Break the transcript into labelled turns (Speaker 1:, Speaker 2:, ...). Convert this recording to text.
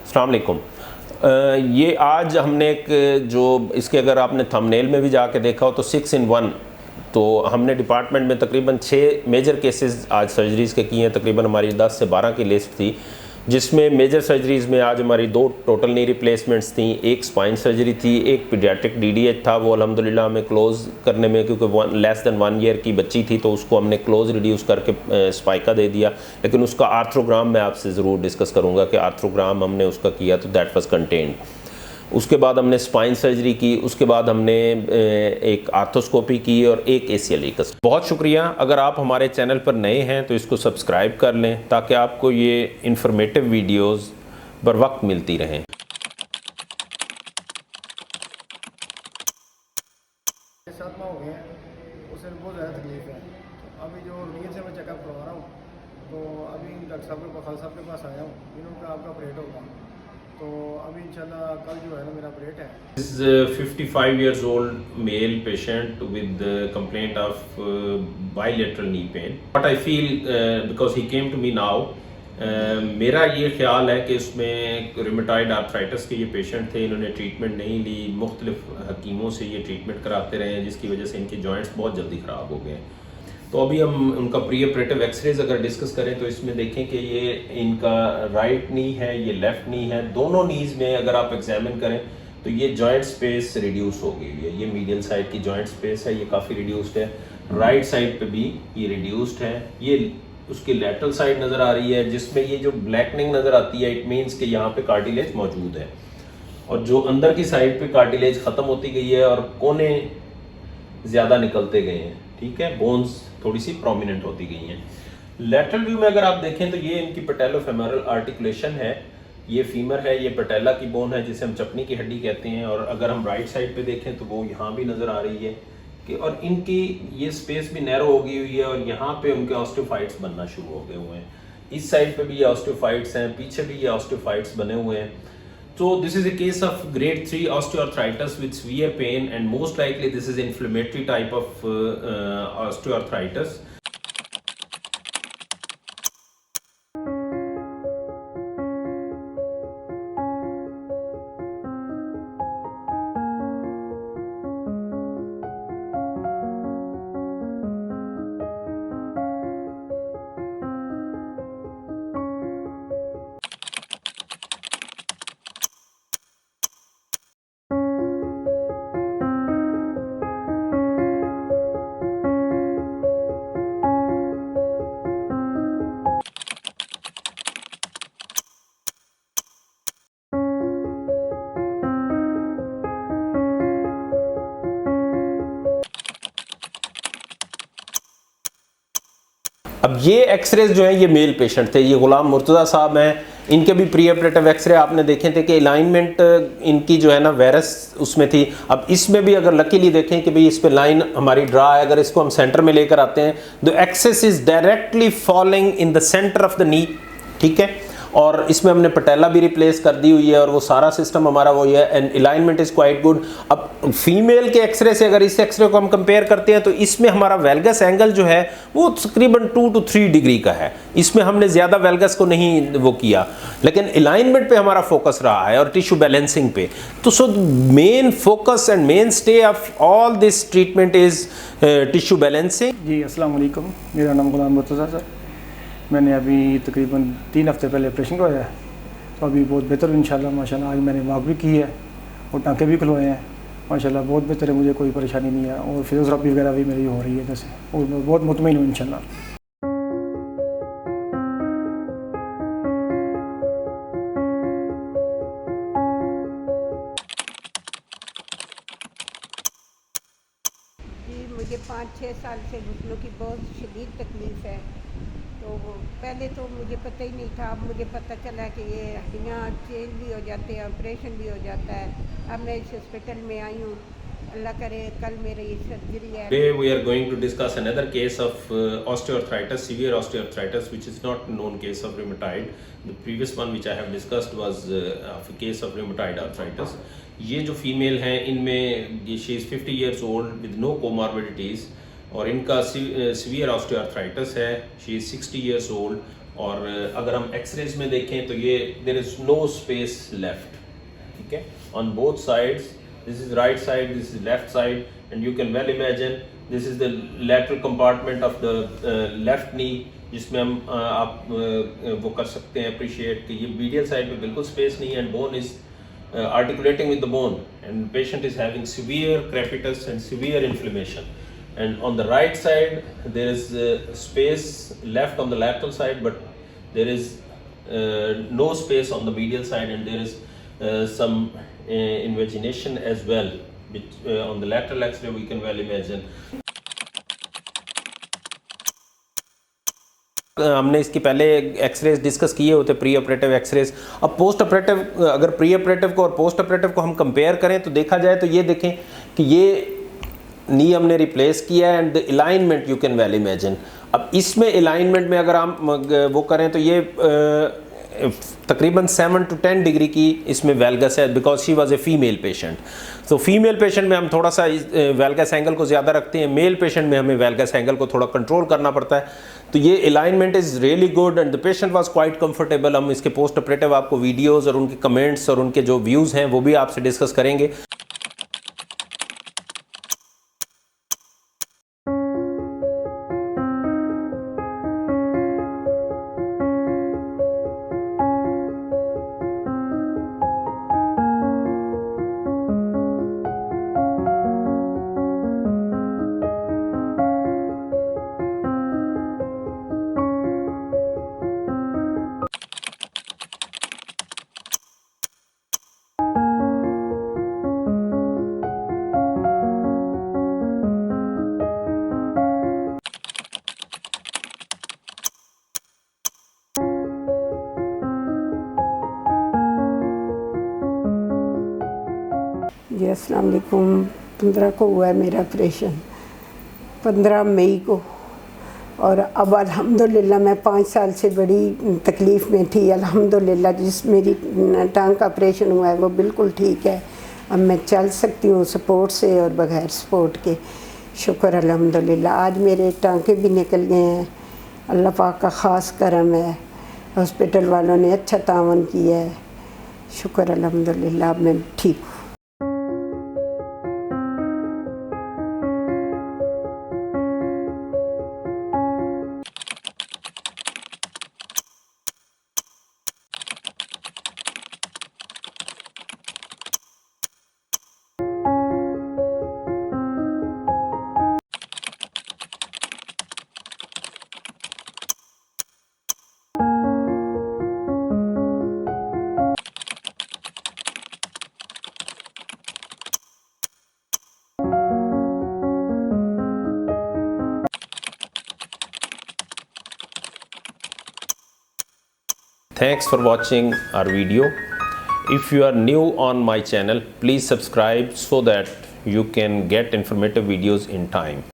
Speaker 1: अस्सलाम वालेकुम। ये आज हमने एक जो इसके अगर आपने थंबनेल में भी जाके देखा हो तो 6 in 1, तो हमने डिपार्टमेंट में तकरीबन 6 मेजर केसेस आज सर्जरीज़ के किए हैं। तकरीबन हमारी 10 से 12 की लिस्ट थी, जिसमें मेजर सर्जरीज़ में आज हमारी 2 टोटल नी रिप्लेसमेंट्स थी, एक स्पाइन सर्जरी थी, एक पीडियाट्रिक डीडीएच था। वो अल्हम्दुलिल्लाह हमें क्लोज़ करने में, क्योंकि लेस दैन 1 ईयर की बच्ची थी तो उसको हमने क्लोज़ रिड्यूस करके स्पाइका दे दिया। लेकिन उसका आर्थ्रोग्राम मैं आपसे ज़रूर डिस्कस करूँगा कि आर्थ्रोग्राम हमने उसका किया तो दैट वाज कंटेन्ड। उसके बाद हमने स्पाइन सर्जरी की, उसके बाद हमने एक आर्थोस्कोपी की और एक ACL कस। बहुत शुक्रिया। अगर आप हमारे चैनल पर नए हैं तो इसको सब्सक्राइब कर लें ताकि आपको ये इंफॉर्मेटिव वीडियोस बर वक्त मिलती रहें।
Speaker 2: साथ में हो गए हैं, उससे बहुत ज़्यादा तकलीफ है। तो अभी जो रूटीन से मैं चेकअप करवा रहा हूँ, तो अभी डॉक्टर साहब के बखाल साहब के पास आया हूँ, इन्होंने आपका ऑपरेट होगा। तो अभी इंशाल्लाह कल जो है ना मेरा ऑपरेट है।
Speaker 1: This is a 55 years old male patient with the complaint of bilateral knee pain. What I feel because he came to me now, मेरा ये ख्याल है कि इसमें रूमेटॉइड आर्थराइटिस के ये पेशेंट थे। इन्होंने ट्रीटमेंट नहीं ली, मुख्तलिफ हकीमों से ये ट्रीटमेंट कराते रहे हैं, जिसकी वजह से इनके जॉइंट्स बहुत जल्दी ख़राब हो गए। तो अभी हम उनका प्री ऑपरेटिव एक्सरेज अगर डिस्कस करें तो इसमें देखें कि ये इनका राइट नी है, ये लेफ्ट नी है। दोनों नीज़ में अगर आप एग्जामिन करें तो ये जॉइंट स्पेस रिड्यूस हो गई है। ये मीडियल साइड की जॉइंट स्पेस है, ये काफ़ी रिड्यूस्ड है। राइट साइड पे भी ये रिड्यूस्ड है। ये उसकी लेटरल साइड नज़र आ रही है, जिसमें ये जो ब्लैकनिंग नज़र आती है, इट मीन्स कि यहाँ पे कार्टिलेज मौजूद है। और जो अंदर की साइड पे कार्टिलेज ख़त्म होती गई है और कोने ज़्यादा निकलते गए हैं, ठीक है, बोन्स थोड़ी सी प्रोमिनेंट होती गई हैं। लेटरल व्यू में अगर आप देखें तो ये इनकी पैटेलोफेमोरल आर्टिकुलेशन है, ये फीमर है, ये पैटेला की बोन है जिसे हम चपनी की हड्डी कहते हैं। और अगर हम राइट साइड पे देखें तो वो यहाँ भी नज़र आ रही है कि, और इनकी ये स्पेस भी नैरो हो गई हुई है और यहाँ पे उनके ऑस्टियोफाइट्स बनना शुरू हो गए हुए हैं। इस साइड पे भी ये ऑस्टियोफाइट्स हैं, पीछे भी ये ऑस्टियोफाइट्स बने हुए हैं। So this is a case of grade 3 osteoarthritis with severe pain, and most likely this is inflammatory type of osteoarthritis. अब ये एक्सरेज जो है ये मेल पेशेंट थे, ये गुलाम मुर्तज़ा साहब हैं। इनके भी प्री ऑपरेटिव एक्सरे आपने देखे थे कि अलाइनमेंट इनकी जो है ना वायरस उसमें थी। अब इसमें भी अगर लकीली देखें कि भाई इस पे लाइन हमारी ड्रा है, अगर इसको हम सेंटर में लेकर आते हैं the access is directly following in the centre of the knee, ठीक है। और इसमें हमने पटेला भी रिप्लेस कर दी हुई है और वो सारा सिस्टम हमारा वो है, and alignment is quite good. अब फीमेल के एक्सरे से अगर इस एक्सरे को हम कंपेयर करते हैं तो इसमें हमारा वेल्गस एंगल जो है वो तकरीबन 2 to 3 डिग्री का है। इसमें हमने ज़्यादा वेल्गस को नहीं वो किया, लेकिन अलाइनमेंट पे हमारा फोकस रहा है और टिश्यू बैलेंसिंग पे। तो so main focus and mainstay of all this treatment is tissue balancing.
Speaker 2: जी अस्सलाम वालेकुम, मेरा नाम गुलाम मुर्तज़ा सर। मैंने अभी तकरीबन 3 हफ्ते पहले ऑपरेशन करवाया है, तो अभी बहुत बेहतर इंशाल्लाह माशाल्लाह। आज मैंने मार्क भी की है और टाँके भी खुलवाए हैं, माशाल्लाह बहुत बेहतर है, मुझे कोई परेशानी नहीं है। और फिजियोथेरेपी वगैरह भी मेरी हो रही है जैसे, और मैं बहुत मुतमईन हूँ इंशाल्लाह।
Speaker 3: जी मुझे 5-6 साल से घुटनों की बहुत शदीद तकलीफ़ है। तो पहले तो मुझे पता ही नहीं था, अब मुझे पता चला कि ये हड्डियाँ चेंज भी हो जाते हैं, ऑपरेशन भी हो जाता है। अब मैं इस हॉस्पिटल में आई हूँ, अल्लाह करे कल मेरी सर्जरी है।
Speaker 1: Today we are going to discuss another case of osteoarthritis, severe osteoarthritis, which is not known case of rheumatoid. The previous one which I have discussed was of a case of rheumatoid arthritis. ये जो female हैं इनमें she is 50 years old with no comorbidities. और इनका severe osteoarthritis है। She is 60 years old. और अगर हम एक्सरेज में देखें तो ये there is no space left, ठीक है, on both sides. This is right side, this is left side, and you can well imagine this is the lateral compartment of the left knee, जिसमें हम आप वो कर सकते हैं अप्रिशिएट कि ये मीडियल साइड पे बिल्कुल स्पेस नहीं है, and bone is articulating with the bone, and patient is having severe crepitus and severe inflammation. And on the right side there is space left on the lateral side, but there is no space on the medial side, and there is some invagination as well, which on the lateral x-ray we can well imagine.
Speaker 4: हमने इसकी पहले X-rays discuss किए होते, pre operative X-rays. अब post operative, अगर pre operative को और post operative को हम कंपेयर करें तो देखा जाए तो ये देखें कि ये नी हमने रिप्लेस किया है, and the alignment you can well imagine. अब इसमें अलाइनमेंट में अगर हम वो करें तो ये तकरीबन 7 to 10 डिग्री की इसमें वेलगस है, because she was a female patient. तो फीमेल पेशेंट में हम थोड़ा सा वेलगस एंगल को ज़्यादा रखते हैं, मेल पेशेंट में हमें वेलगस एंगल को थोड़ा कंट्रोल करना पड़ता है। तो ये alignment is really good and the patient was quite comfortable. हम इसके पोस्ट ऑपरेटिव आपको वीडियोज़ और उनके कमेंट्स और उनके जो व्यूज़ हैं वो भी आपसे डिस्कस करेंगे।
Speaker 3: जी अस्सलाम वालेकुम। 15 को हुआ है मेरा ऑपरेशन, 15 मई को। और अब अल्हम्दुलिल्लाह मैं 5 साल से बड़ी तकलीफ़ में थी। अल्हम्दुलिल्लाह जिस मेरी टांग का ऑपरेशन हुआ है वो बिल्कुल ठीक है। अब मैं चल सकती हूँ सपोर्ट से और बगैर सपोर्ट के। शुक्र अल्हम्दुलिल्लाह। आज मेरे टांके भी निकल गए हैं, अल्लाह पाक का ख़ास करम है। हॉस्पिटल वालों ने अच्छा तावन किया है, शुक्र अल्हम्दुलिल्लाह। अब मैं ठीक हूँ।
Speaker 4: Thanks for watching our video. If you are new on my channel, please subscribe so that you can get informative videos in time.